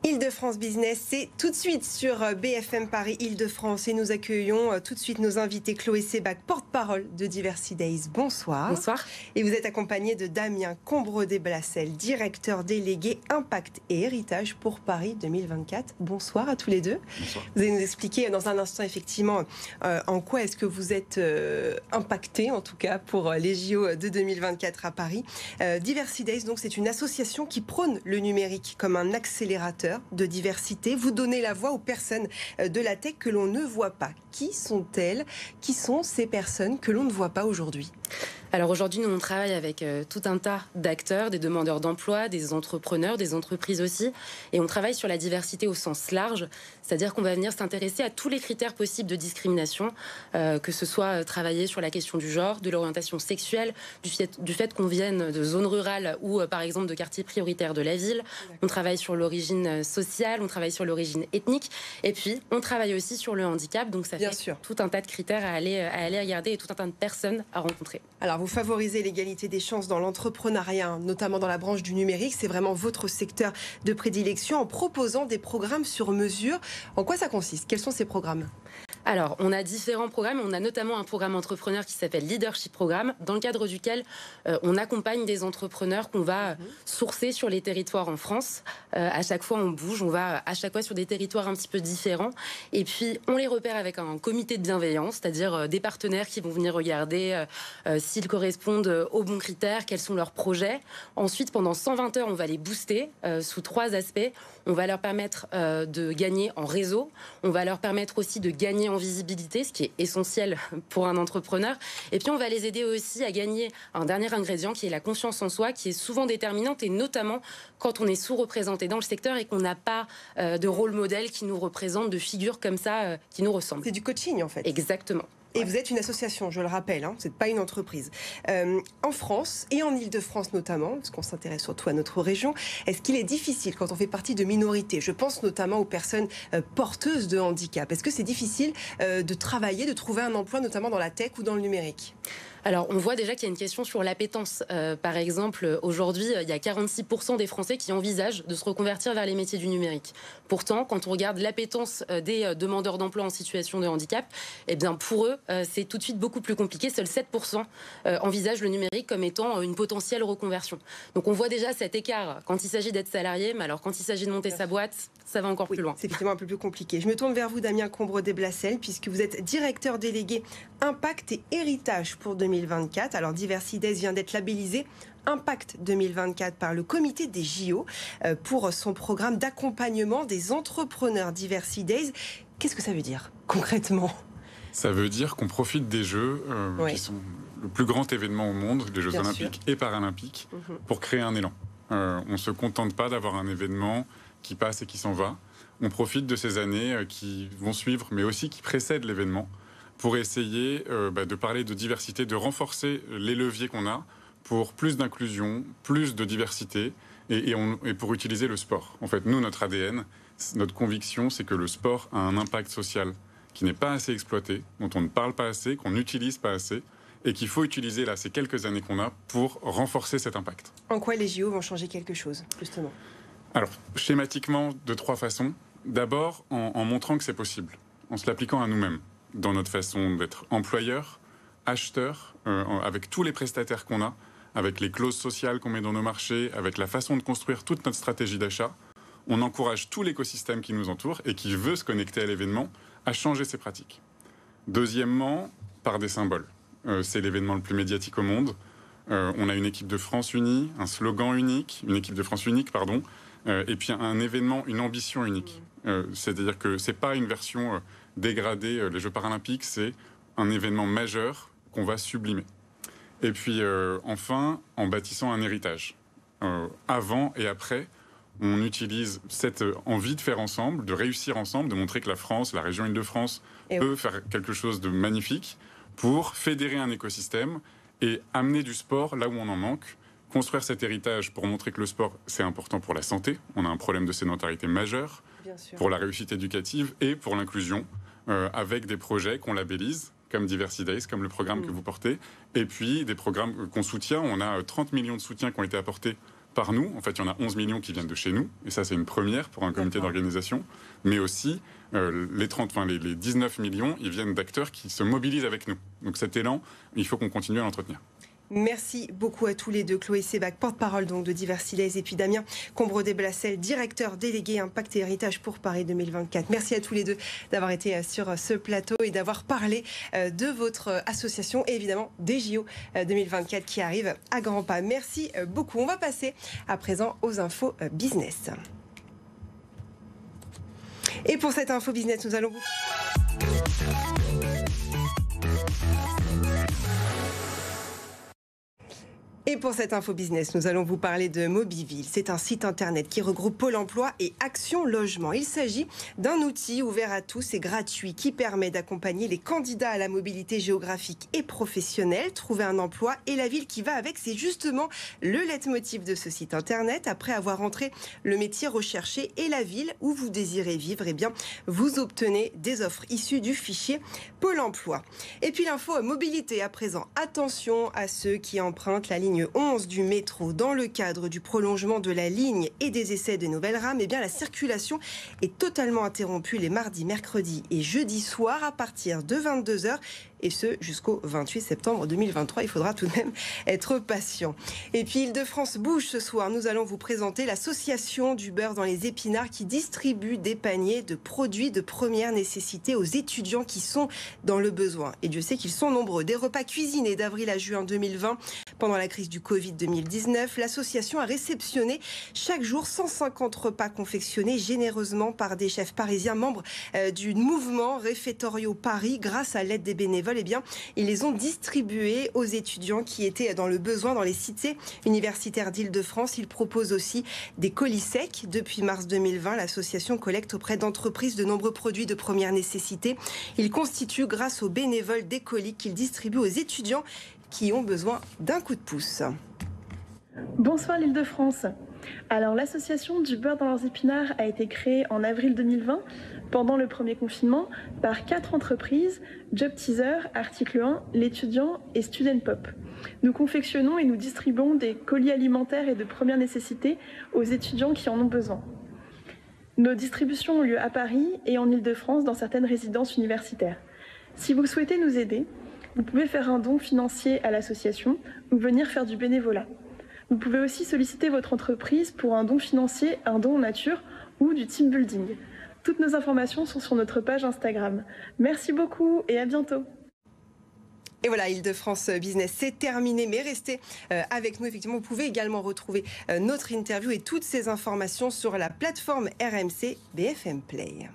Île-de-France Business, c'est tout de suite sur BFM Paris Île-de-France et nous accueillons tout de suite nos invités. Chloé Sebag, porte-parole de Diversity Days. Bonsoir. Bonsoir. Et vous êtes accompagné de Damien Combré-Desblacel, directeur délégué Impact et Héritage pour Paris 2024. Bonsoir à tous les deux. Bonsoir. Vous allez nous expliquer dans un instant effectivement en quoi est-ce que vous êtes impacté en tout cas pour les JO de 2024 à Paris. Diversity Days, donc, c'est une association qui prône le numérique comme un accélérateur de diversité. Vous donnez la voix aux personnes de la tech que l'on ne voit pas. Qui sont-elles? Qui sont ces personnes que l'on ne voit pas aujourd'hui? Alors aujourd'hui, nous, on travaille avec tout un tas d'acteurs, des demandeurs d'emploi, des entrepreneurs, des entreprises aussi. Et on travaille sur la diversité au sens large, c'est-à-dire qu'on va venir s'intéresser à tous les critères possibles de discrimination, que ce soit travailler sur la question du genre, de l'orientation sexuelle, du fait qu'on vienne de zones rurales ou par exemple de quartiers prioritaires de la ville. On travaille sur l'origine sociale, on travaille sur l'origine ethnique. Et puis, on travaille aussi sur le handicap. Donc ça fait tout un tas de critères à aller regarder et tout un tas de personnes à rencontrer. Alors, vous favorisez l'égalité des chances dans l'entrepreneuriat, notamment dans la branche du numérique. C'est vraiment votre secteur de prédilection en proposant des programmes sur mesure. En quoi ça consiste? Quels sont ces programmes? Alors, on a différents programmes. On a notamment un programme entrepreneur qui s'appelle Leadership Programme, dans le cadre duquel on accompagne des entrepreneurs qu'on va sourcer sur les territoires en France. À chaque fois, on bouge, on va à chaque fois sur des territoires un petit peu différents. Et puis, on les repère avec un comité de bienveillance, c'est-à-dire des partenaires qui vont venir regarder s'ils correspondent aux bons critères, quels sont leurs projets. Ensuite, pendant 120 heures, on va les booster sous 3 aspects. On va leur permettre de gagner en réseau. On va leur permettre aussi de gagner en visibilité, ce qui est essentiel pour un entrepreneur. Et puis, on va les aider aussi à gagner un dernier ingrédient qui est la confiance en soi, qui est souvent déterminante, et notamment quand on est sous-représenté dans le secteur et qu'on n'a pas de rôle modèle qui nous représente, de figures comme ça qui nous ressemblent. C'est du coaching, en fait. Exactement. Et vous êtes une association, je le rappelle, hein, vous n'êtes pas une entreprise. En France et en Île-de-France notamment, parce qu'on s'intéresse surtout à notre région, est-ce qu'il est difficile quand on fait partie de minorités? Je pense notamment aux personnes porteuses de handicap. Est-ce que c'est difficile de travailler, de trouver un emploi, notamment dans la tech ou dans le numérique? Alors, on voit déjà qu'il y a une question sur l'appétence. Par exemple, aujourd'hui, il y a 46% des Français qui envisagent de se reconvertir vers les métiers du numérique. Pourtant, quand on regarde l'appétence des demandeurs d'emploi en situation de handicap, eh bien, pour eux, c'est tout de suite beaucoup plus compliqué. Seuls 7% envisagent le numérique comme étant une potentielle reconversion. Donc, on voit déjà cet écart quand il s'agit d'être salarié, mais alors quand il s'agit de monter sa boîte, ça va encore plus loin. C'est effectivement un peu plus compliqué. Je me tourne vers vous, Damien Combré-Desblacel, puisque vous êtes directeur délégué Impact et Héritage pour 2024. Alors, Diversity Days vient d'être labellisé Impact 2024 par le comité des JO pour son programme d'accompagnement des entrepreneurs Diversity Days. Qu'est-ce que ça veut dire concrètement? Ça veut dire qu'on profite des Jeux qui sont le plus grand événement au monde, les Jeux olympiques et paralympiques, pour créer un élan. On ne se contente pas d'avoir un événement qui passe et qui s'en va. On profite de ces années qui vont suivre, mais aussi qui précèdent l'événement, pour essayer de parler de diversité, de renforcer les leviers qu'on a pour plus d'inclusion, plus de diversité, et pour utiliser le sport. En fait, nous, notre ADN, notre conviction, c'est que le sport a un impact social qui n'est pas assez exploité, dont on ne parle pas assez, qu'on n'utilise pas assez, et qu'il faut utiliser là, ces quelques années qu'on a, pour renforcer cet impact. En quoi les JO vont changer quelque chose, justement? Alors, schématiquement, de 3 façons. D'abord, en montrant que c'est possible, en se l'appliquant à nous-mêmes, dans notre façon d'être employeur, acheteur, avec tous les prestataires qu'on a, avec les clauses sociales qu'on met dans nos marchés, avec la façon de construire toute notre stratégie d'achat. On encourage tout l'écosystème qui nous entoure et qui veut se connecter à l'événement à changer ses pratiques. Deuxièmement, par des symboles. C'est l'événement le plus médiatique au monde. On a une équipe de France unie, un slogan unique, une équipe de France unique, pardon, et puis un événement, une ambition unique. C'est-à-dire que c'est pas une version dégradée, les Jeux paralympiques, c'est un événement majeur qu'on va sublimer. Et puis enfin, en bâtissant un héritage. Avant et après, on utilise cette envie de faire ensemble, de réussir ensemble, de montrer que la France, la région Île-de-France peut faire quelque chose de magnifique pour fédérer un écosystème et amener du sport là où on en manque, construire cet héritage pour montrer que le sport, c'est important pour la santé. On a un problème de sédentarité majeur, pour la réussite éducative et pour l'inclusion, avec des projets qu'on labellise, comme Diversity Days, comme le programme que vous portez, et puis des programmes qu'on soutient. On a 30 millions de soutiens qui ont été apportés par nous. En fait, il y en a 11 millions qui viennent de chez nous, et ça, c'est une première pour un comité d'organisation. Mais aussi, les 19 millions, ils viennent d'acteurs qui se mobilisent avec nous. Donc cet élan, il faut qu'on continue à l'entretenir. Merci beaucoup à tous les deux. Chloé Sébac, porte-parole donc de Diversidays, et puis Damien Combredet-Blassel, directeur délégué Impact et Héritage pour Paris 2024. Merci à tous les deux d'avoir été sur ce plateau et d'avoir parlé de votre association et évidemment des JO 2024 qui arrivent à grands pas. Merci beaucoup. On va passer à présent aux infos business. Et pour cette info business, nous allons Et pour cette info business, nous allons vous parler de Mobiville. C'est un site internet qui regroupe Pôle emploi et Action Logement. Il s'agit d'un outil ouvert à tous et gratuit qui permet d'accompagner les candidats à la mobilité géographique et professionnelle. Trouver un emploi et la ville qui va avec, c'est justement le leitmotiv de ce site internet. Après avoir rentré le métier recherché et la ville où vous désirez vivre, eh bien, vous obtenez des offres issues du fichier Pôle emploi. Et puis l'info mobilité à présent. Attention à ceux qui empruntent la ligne 11 du métro. Dans le cadre du prolongement de la ligne et des essais de nouvelles rames, eh bien, la circulation est totalement interrompue les mardis, mercredis et jeudis soirs à partir de 22h. Et ce, jusqu'au 28 septembre 2023. Il faudra tout de même être patient. Et puis, Île-de-France bouge ce soir. Nous allons vous présenter l'association du beurre dans les épinards qui distribue des paniers de produits de première nécessité aux étudiants qui sont dans le besoin. Et Dieu sait qu'ils sont nombreux. Des repas cuisinés d'avril à juin 2020. Pendant la crise du Covid 2019, l'association a réceptionné chaque jour 150 repas confectionnés généreusement par des chefs parisiens membres du mouvement Réfectorio Paris. Grâce à l'aide des bénévoles, eh bien, ils les ont distribués aux étudiants qui étaient dans le besoin dans les cités universitaires d'Île-de-France. Ils proposent aussi des colis secs. Depuis mars 2020, l'association collecte auprès d'entreprises de nombreux produits de première nécessité. Ils constituent, grâce aux bénévoles, des colis qu'ils distribuent aux étudiants qui ont besoin d'un coup de pouce. Bonsoir l'Île-de-France. Alors l'association du beurre dans leurs épinards a été créée en avril 2020 pendant le premier confinement par 4 entreprises, Job Teaser, Article 1, l'étudiant et Student Pop. Nous confectionnons et nous distribuons des colis alimentaires et de première nécessité aux étudiants qui en ont besoin. Nos distributions ont lieu à Paris et en Île-de-France dans certaines résidences universitaires. Si vous souhaitez nous aider, vous pouvez faire un don financier à l'association ou venir faire du bénévolat. Vous pouvez aussi solliciter votre entreprise pour un don financier, un don en nature ou du team building. Toutes nos informations sont sur notre page Instagram. Merci beaucoup et à bientôt. Et voilà, Île-de-France Business, c'est terminé, mais restez avec nous. Effectivement, vous pouvez également retrouver notre interview et toutes ces informations sur la plateforme RMC BFM Play.